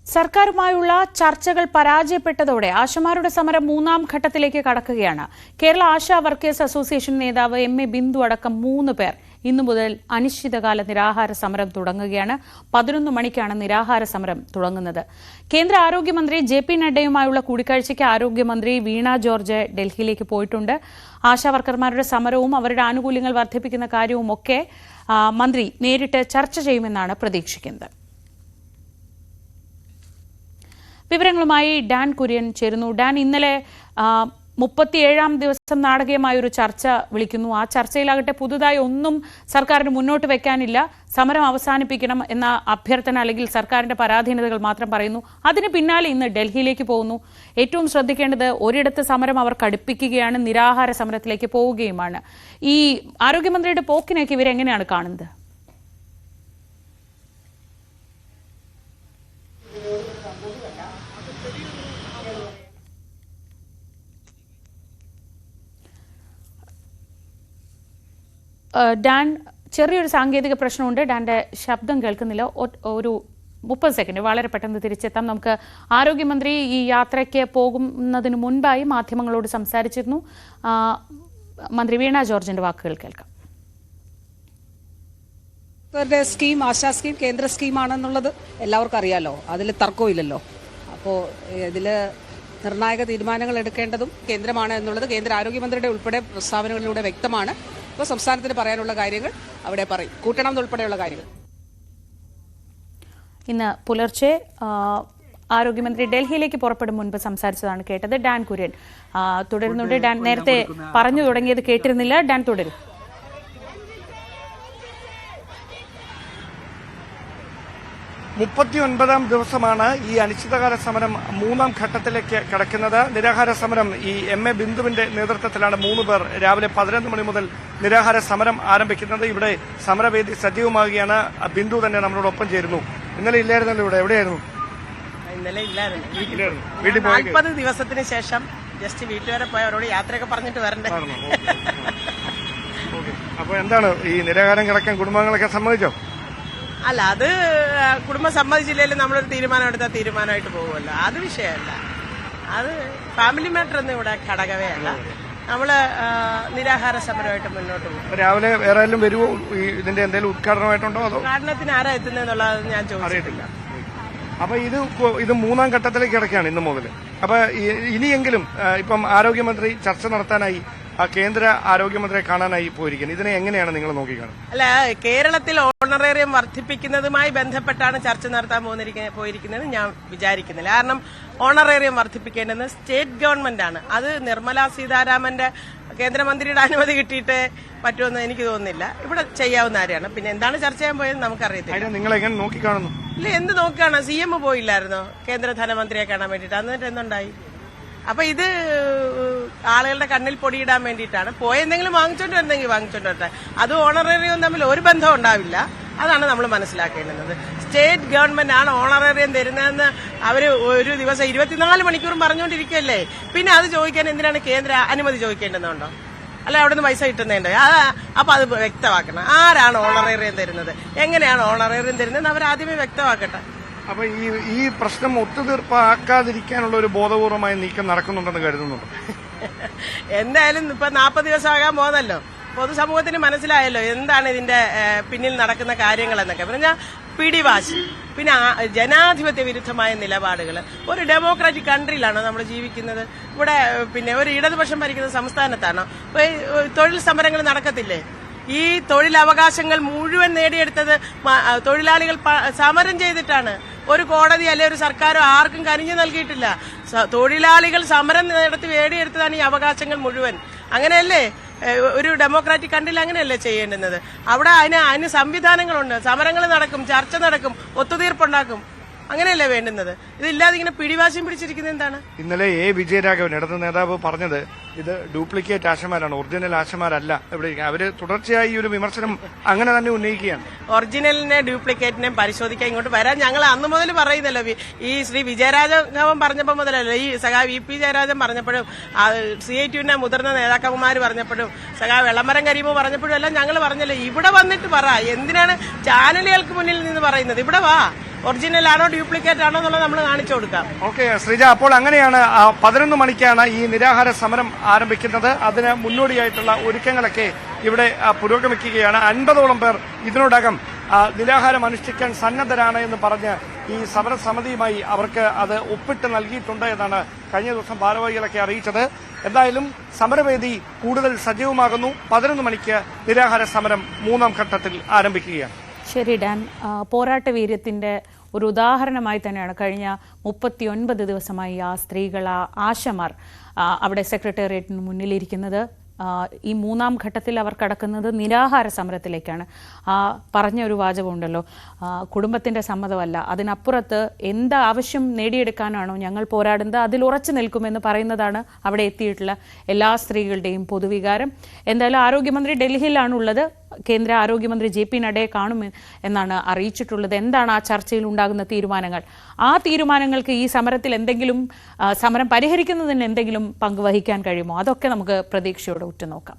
സർക്കാരുമായുള്ള ചർച്ചകൾ പരാജയപ്പെട്ടതോടെ ആശമാരുടെ സമരം മൂന്നാം ഘട്ടത്തിലേക്ക് കടക്കുകയാണ്. കേരള ആശാ വർക്കേഴ്സ് അസോസിയേഷൻ നേതാവ് എം.എ. ബിന്ദു അടക്കം 3 പേർ ഇന്നു മുതൽ അനിശ്ചിതകാല നിരാഹാര സമരം തുടങ്ങുകയാണ്. 11 മണിക്കാണ് നിരാഹാര സമരം തുടങ്ങുന്നത്. കേന്ദ്ര ആരോഗ്യമന്ത്രി ജെ.പി. നഡ്ഡയുമായുള്ള കൂടിക്കാഴ്ചയ്ക്ക് ആരോഗ്യമന്ത്രി വീണ ജോർജ് ഡൽഹിയിലേക്ക് പോയിട്ടുണ്ട്. ആശാ വർക്കർമാരുടെ സമരവും അവരുടെ ആനുകൂല്യങ്ങൾ വർദ്ധിപ്പിക്കുന്ന കാര്യവുമൊക്കെ മന്ത്രി നേരിട്ട് ചർച്ച ചെയ്യുമെന്നാണ് പ്രതീക്ഷിക്കുന്നത്. വിവരങ്ങളുമായി ഡാൻ കുര്യൻ ചേരുന്നു. ഡാൻ, ഇന്നലെ 37ാം ദിവസം നാടകീയമായ ഒരു ചർച്ച വിളിക്കുന്നു. ആ ചർച്ചയിലാകട്ടെ പുതുതായി ഒന്നും സർക്കാരിന് മുന്നോട്ട് വെക്കാനില്ല. സമരം അവസാനിപ്പിക്കണം എന്ന അഭ്യർത്ഥന അല്ലെങ്കിൽ സർക്കാരിന്റെ പരാധീനതകൾ മാത്രം പറയുന്നു. അതിന് പിന്നാലെ ഇന്ന് ഡൽഹിയിലേക്ക് പോകുന്നു. ഏറ്റവും ശ്രദ്ധിക്കേണ്ടത് ഒരിടത്ത് സമരം അവർ കടുപ്പിക്കുകയാണ്, നിരാഹാര സമരത്തിലേക്ക് പോവുകയുമാണ്. ഈ ആരോഗ്യമന്ത്രിയുടെ പോക്കിനൊക്കെ ഇവരെങ്ങനെയാണ് കാണുന്നത്? ഡാൻ, ചെറിയൊരു സാങ്കേതിക പ്രശ്നമുണ്ട്. ഡാന്റെ ശബ്ദം കേൾക്കുന്നില്ല. ഒരു 30 സെക്കൻഡ് വളരെ പെട്ടെന്ന് തിരിച്ചെത്താം. നമുക്ക് ആരോഗ്യമന്ത്രി ഈ യാത്രയ്ക്ക് പോകുന്നതിന് മുൻപായി മാധ്യമങ്ങളോട് സംസാരിച്ചിരുന്നു. മന്ത്രി വീണ ജോർജിന്റെ വാക്കുകൾ കേൾക്കാം. സ്കീം, ആശാ സ്കീം കേന്ദ്ര സ്കീമാണെന്നുള്ളത് എല്ലാവർക്കും അറിയാലോ. അതിൽ തർക്കമില്ലല്ലോ. അപ്പോൾ ഇതിൽ നിർണായക തീരുമാനങ്ങൾ എടുക്കേണ്ടതും കേന്ദ്രമാണ് എന്നുള്ളത് കേന്ദ്ര ആരോഗ്യമന്ത്രിയുടെ ഉൾപ്പെടെ പ്രസ്താവനകളിലൂടെ വ്യക്തമാണ്. ഇപ്പോൾ സംസ്ഥാനത്തിന് പറയാനുള്ള കാര്യങ്ങൾ അവിടെ പറയും, കൂട്ടണം എന്നുൾപ്പെടെയുള്ള കാര്യങ്ങൾ. ഇന്ന് പുലർച്ചെ ആരോഗ്യമന്ത്രി ഡൽഹിയിലേക്ക് പുറപ്പെടും മുൻപ് സംസാരിച്ചതാണ് കേട്ടത്. ഡാൻ കുര്യൻ തുടരുന്നുണ്ട്. ഡാൻ, നേരത്തെ പറഞ്ഞു തുടങ്ങിയത് കേട്ടിരുന്നില്ല. ഡാൻ തുടരും. 39ാം ദിവസമാണ് ഈ അനിശ്ചിതകാല സമരം 3ാം ഘട്ടത്തിലേക്ക് കടക്കുന്നത്. നിരാഹാര സമരം ഈ എം.എ. ബിന്ദുവിന്റെ നേതൃത്വത്തിലാണ് 3 പേർ രാവിലെ 11 മണി മുതൽ നിരാഹാര സമരം ആരംഭിക്കുന്നത്. ഇവിടെ സമരവേദി സജീവമാകുകയാണ്. ബിന്ദു തന്നെ നമ്മളോടൊപ്പം ചേരുന്നു. ഇന്നലെ ഇല്ലായിരുന്നല്ലോ ഇവിടെ, എവിടെയായിരുന്നു? ഇന്നലെ ഇല്ലായിരുന്നു, വീട്ടിൽ 40 ദിവസത്തിന് ശേഷം ജസ്റ്റ് വീട്ടുകാരെ പോയി അവരോട് യാത്രയൊക്കെ പറഞ്ഞിട്ട് വരണ്ടേ. അപ്പൊ എന്താണ് ഈ നിരാഹാരം കിടക്കാൻ കുടുംബങ്ങളൊക്കെ സമ്മതിച്ചോ? അല്ല, അത് കുടുംബം സമ്മതിച്ചില്ലെങ്കിലും നമ്മളൊരു തീരുമാനം എടുത്താൽ തീരുമാനമായിട്ട് പോകുമല്ലോ. അത് വിഷയമല്ല. അത് ഫാമിലി മാറ്റർ ഒന്നും ഇവിടെ ഘടകമേ അല്ല. നമ്മള് നിരാഹാര സമരമായിട്ട് മുന്നോട്ട് പോകും. രാവിലെ വേറെ ആരും വരുമോ? ഇതിന്റെ എന്തെങ്കിലും ഉദ്ഘാടനമായിട്ടുണ്ടോ? അതോ ഉദ്ഘാടനത്തിന് ആരാ എത്തുന്നതെന്നുള്ളത് ഞാൻ ചോദിച്ചിട്ടില്ല. അപ്പൊ ഇത് 3ാം ഘട്ടത്തിലേക്ക് കിടക്കുകയാണ് ഇന്ന് മുതൽ. അപ്പൊ ഇനിയെങ്കിലും ഇപ്പം ആരോഗ്യമന്ത്രി ചർച്ച നടത്താനായി കേന്ദ്ര ആരോഗ്യമന്ത്രിയെ കാണാനായി പോയിരിക്കുന്നത്. ഇതിനെ എങ്ങനെയാണ് നിങ്ങൾ നോക്കിക്കാണുന്നത്? അല്ല, കേരളത്തിൽ ഓണറേറിയം വർദ്ധിപ്പിക്കുന്നതുമായി ബന്ധപ്പെട്ടാണ് ചർച്ച നടത്താൻ പോയിരിക്കുന്നത് ഞാൻ വിചാരിക്കുന്നില്ല. കാരണം ഓണറേറിയം വർദ്ധിപ്പിക്കേണ്ടത് സ്റ്റേറ്റ് ഗവൺമെന്റ് ആണ്. അത് നിർമ്മലാ സീതാരാമന്റെ കേന്ദ്രമന്ത്രിയുടെ അനുമതി കിട്ടിയിട്ട് പറ്റുമെന്ന് എനിക്ക് തോന്നുന്നില്ല. ഇവിടെ ചെയ്യാവുന്ന കാര്യമാണ്. പിന്നെ എന്താണ് ചർച്ച ചെയ്യാൻ പോയത് നമുക്കറിയത്തില്ല. നിങ്ങൾ എങ്ങനെ നോക്കിക്കാണുന്നു? ഇല്ല, എന്ത് നോക്കുകയാണ്? CM പോയില്ലായിരുന്നോ കേന്ദ്ര ധനമന്ത്രിയെ കാണാൻ വേണ്ടിയിട്ട്? എന്നിട്ട് എന്തുണ്ടായി? അപ്പൊ ഇത് ആളുകളുടെ കണ്ണിൽ പൊടിയിടാൻ വേണ്ടിയിട്ടാണ്. പോയെന്തെങ്കിലും വാങ്ങിച്ചോണ്ട് വരുന്നെങ്കിൽ വാങ്ങിച്ചോണ്ട് വരട്ടെ. അത് ഓണറേറിയവും തമ്മിൽ ഒരു ബന്ധം ഉണ്ടാവില്ല. അതാണ് നമ്മൾ മനസ്സിലാക്കേണ്ടത്. സ്റ്റേറ്റ് ഗവൺമെന്റ് ആണ് ഓണറേറിയം തരുന്നതെന്ന് അവര് ഒരു ദിവസം 24 മണിക്കൂറും പറഞ്ഞുകൊണ്ടിരിക്കുകയല്ലേ. പിന്നെ അത് ചോദിക്കാൻ എന്തിനാണ് കേന്ദ്ര അനുമതി ചോദിക്കേണ്ടതുണ്ടോ? അല്ല, അവിടെ നിന്ന് പൈസ കിട്ടുന്നുണ്ട്. അപ്പൊ അത് വ്യക്തമാക്കണം. ആരാണ് ഓണറേറിയം തരുന്നത്, എങ്ങനെയാണ് ഓണറേറിയം തരുന്നത് അവരാദ്യമേ വ്യക്തമാക്കട്ടെ. അപ്പൊ ഈ പ്രശ്നം ഒത്തുതീർപ്പാക്കാതിരിക്കാനുള്ള ഒരു ബോധപൂർവമായ നീക്കം നടക്കുന്നുണ്ടെന്ന് കരുതുന്നുണ്ട്. എന്തായാലും ഇപ്പൊ 40 ദിവസമാകാൻ പോകുന്നല്ലോ. പൊതുസമൂഹത്തിന് മനസ്സിലായല്ലോ എന്താണ് ഇതിന്റെ പിന്നിൽ നടക്കുന്ന കാര്യങ്ങൾ എന്നൊക്കെ. പിന്നെ പിടിവാശി, പിന്നെ ജനാധിപത്യ വിരുദ്ധമായ നിലപാടുകൾ. ഒരു ഡെമോക്രാറ്റിക് കൺട്രിയിലാണോ നമ്മൾ ജീവിക്കുന്നത്? ഇവിടെ പിന്നെ ഒരു ഇടതുപക്ഷം ഭരിക്കുന്ന സംസ്ഥാനത്താണോ തൊഴിൽ സമരങ്ങൾ നടക്കത്തില്ലേ? ഈ തൊഴിലവകാശങ്ങൾ മുഴുവൻ നേടിയെടുത്തത് തൊഴിലാളികൾ സമരം ചെയ്തിട്ടാണ്. ഒരു കോടതി അല്ലെ ഒരു സർക്കാരോ ആർക്കും കനിഞ്ഞു നൽകിയിട്ടില്ല. തൊഴിലാളികൾ സമരം നടത്തി നേടിയെടുത്തതാണ് ഈ അവകാശങ്ങൾ മുഴുവൻ. അങ്ങനെയല്ലേ ഒരു ഡെമോക്രാറ്റിക് കൺട്രിയിൽ അങ്ങനെയല്ലേ ചെയ്യേണ്ടുന്നത്? അവിടെ അതിന് സംവിധാനങ്ങളുണ്ട്. സമരങ്ങൾ നടക്കും, ചർച്ച നടക്കും, ഒത്തുതീർപ്പുണ്ടാക്കും. അങ്ങനെയല്ലേ വേണ്ടുന്നത്? ഇതില്ലാതെ ഇങ്ങനെ പിടിവാശിയും പിടിച്ചിരിക്കുന്നത് എന്താണ്? ഇന്നലെ എ. വിജയരാഘവൻ ഇടത് നേതാവ് പറഞ്ഞത് ഇത് ഡ്യൂപ്ലിക്കേറ്റ് ആശമാരാണ്, ഒറിജിനൽ ആശമാരല്ല. ഇവിടെ അവര് തുടർച്ചയായി ഒരു വിമർശനം അങ്ങനെ തന്നെ ഉന്നയിക്കുകയാണ്. ഒറിജിനലിനെ ഡ്യൂപ്ലിക്കേറ്റിനെ പരിശോധിക്കാൻ ഇങ്ങോട്ട് വരാൻ ഞങ്ങൾ അന്ന് മുതൽ പറയുന്നല്ലോ. ഈ ശ്രീ വിജയരാഘവൻ പറഞ്ഞപ്പോൾ മുതലല്ലോ, ഈ സഖാ VP ജയരാജൻ പറഞ്ഞപ്പോഴും CITUവിന്റെ മുതിർന്ന നേതാക്കന്മാർ പറഞ്ഞപ്പോഴും സഖാ വെള്ളമരം കരീമോ പറഞ്ഞപ്പോഴും എല്ലാം ഞങ്ങൾ പറഞ്ഞല്ലോ ഇവിടെ വന്നിട്ട് പറ. എന്തിനാണ് ചാനലുകൾക്ക് മുന്നിൽ നിന്ന് പറയുന്നത്? ഇവിടെ വാ, ഒറിജിനൽ ആണോ ഡ്യൂപ്ലിക്കേറ്റ് ആണോ എന്നുള്ളത് നമ്മൾ കാണിച്ചു കൊടുക്കാം. ഓക്കെ ശ്രീജ, അപ്പോൾ അങ്ങനെയാണ് 11 മണിക്കാണ് ഈ നിരാഹാര സമരം ആരംഭിക്കുന്നത്. അതിന് മുന്നോടിയായിട്ടുള്ള ഒരുക്കങ്ങളൊക്കെ ഇവിടെ പുരോഗമിക്കുകയാണ്. 50ഓളം പേർ ഇതിനോടകം നിരാഹാരം അനുഷ്ഠിക്കാൻ സന്നദ്ധരാണ് എന്ന് പറഞ്ഞ് ഈ സമരസമിതിയുമായി അവർക്ക് അത് ഒപ്പിട്ട് നൽകിയിട്ടുണ്ട് എന്നാണ് കഴിഞ്ഞ ദിവസം ഭാരവാഹികളൊക്കെ അറിയിച്ചത്. എന്തായാലും സമരവേദി കൂടുതൽ സജീവമാകുന്നു. 11 മണിക്ക് നിരാഹാര സമരം 3ാം ഘട്ടത്തിൽ ആരംഭിക്കുകയാണ്. ശരി ഡാൻ, പോരാട്ട വീര്യത്തിന്റെ ഒരു ഉദാഹരണമായി തന്നെയാണ് കഴിഞ്ഞ 39 ദിവസമായി ആ സ്ത്രീകൾ, ആശമാർ അവിടെ സെക്രട്ടേറിയറ്റിന് മുന്നിലിരിക്കുന്നത്. ഈ 3ാം ഘട്ടത്തിൽ അവർ കടക്കുന്നത് നിരാഹാര സമരത്തിലേക്കാണ്. പറഞ്ഞ ഒരു വാചകമുണ്ടല്ലോ, കുടുംബത്തിന്റെ സമ്മതമല്ല, അതിനപ്പുറത്ത് എന്ത് ആവശ്യം നേടിയെടുക്കാനാണോ ഞങ്ങൾ പോരാടുന്നത് അതിൽ ഉറച്ചു നിൽക്കുമെന്ന് പറയുന്നതാണ് അവിടെ എത്തിയിട്ടുള്ള എല്ലാ സ്ത്രീകളുടെയും പൊതുവികാരം. എന്തായാലും ആരോഗ്യമന്ത്രി ഡൽഹിയിലാണുള്ളത്. കേന്ദ്ര ആരോഗ്യമന്ത്രി JP നഡ്ഡയെ കാണും എന്നാണ് അറിയിച്ചിട്ടുള്ളത്. എന്താണ് ആ ചർച്ചയിൽ ഉണ്ടാകുന്ന തീരുമാനങ്ങൾ? ആ തീരുമാനങ്ങൾക്ക് ഈ സമരത്തിൽ എന്തെങ്കിലും, സമരം പരിഹരിക്കുന്നതിന് എന്തെങ്കിലും പങ്ക് വഹിക്കാൻ കഴിയുമോ? അതൊക്കെ നമുക്ക് പ്രതീക്ഷയോടെ ഉറ്റുനോക്കാം.